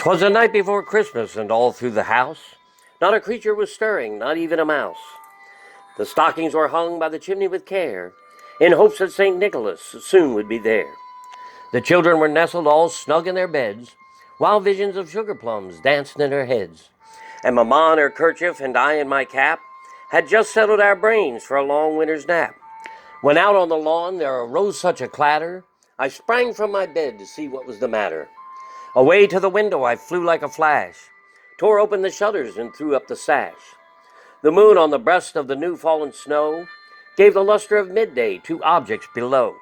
'Twas the night before Christmas, and all through the house not a creature was stirring, not even a mouse. The stockings were hung by the chimney with care, in hopes that St. Nicholas soon would be there. The children were nestled all snug in their beds, while visions of sugar plums danced in their heads. And Mamma in her kerchief and I in my cap had just settled our brains for a long winter's nap. When out on the lawn there arose such a clatter, I sprang from my bed to see what was the matter. Away to the window I flew like a flash, tore open the shutters and threw up the sash. The moon on the breast of the new-fallen snow gave the luster of midday to objects below.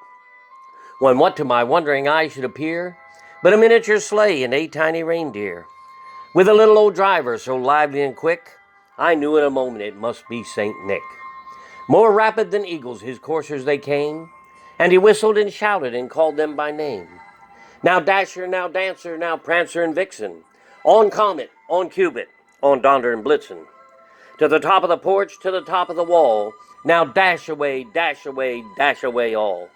When what to my wondering eye should appear but a miniature sleigh and 8 tiny reindeer, with a little old driver so lively and quick, I knew in a moment it must be St. Nick. More rapid than eagles his coursers they came, and he whistled and shouted and called them by name. Now Dasher, now Dancer, now Prancer and Vixen, on Comet, on Cupid, on Donder and Blitzen. To the top of the porch, to the top of the wall, now dash away, dash away, dash away all.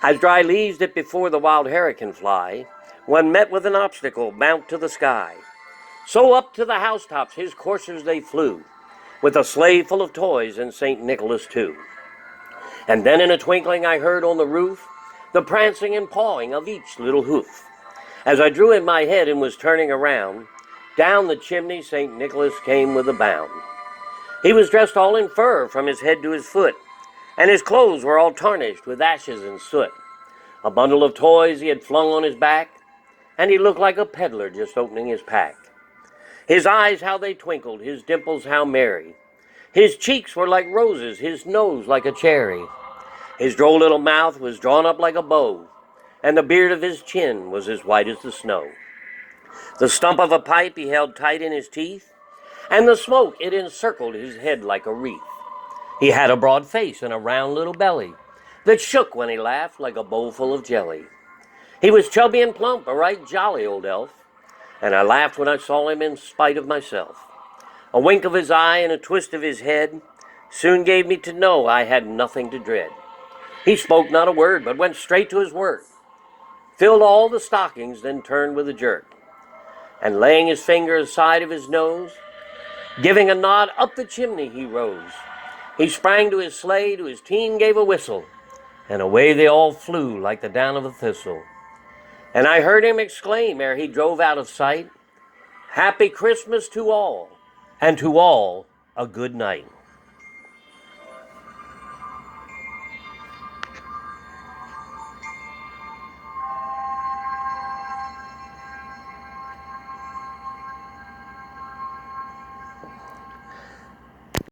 As dry leaves that before the wild hurricane fly, when met with an obstacle, mount to the sky. So up to the housetops his coursers they flew, with a sleigh full of toys and St. Nicholas too. And then in a twinkling I heard on the roof the prancing and pawing of each little hoof. As I drew in my head and was turning around, down the chimney St. Nicholas came with a bound. He was dressed all in fur from his head to his foot, and his clothes were all tarnished with ashes and soot. A bundle of toys he had flung on his back, and he looked like a peddler just opening his pack. His eyes how they twinkled, his dimples how merry. His cheeks were like roses, his nose like a cherry. His droll little mouth was drawn up like a bow, and the beard of his chin was as white as the snow. The stump of a pipe he held tight in his teeth, and the smoke it encircled his head like a wreath. He had a broad face and a round little belly that shook when he laughed like a bowl full of jelly. He was chubby and plump, a right jolly old elf, and I laughed when I saw him in spite of myself. A wink of his eye and a twist of his head soon gave me to know I had nothing to dread. He spoke not a word, but went straight to his work, filled all the stockings, then turned with a jerk, and laying his finger aside of his nose, giving a nod up the chimney he rose. He sprang to his sleigh, to his team gave a whistle, and away they all flew like the down of a thistle. And I heard him exclaim ere he drove out of sight, "Happy Christmas to all, and to all a good night."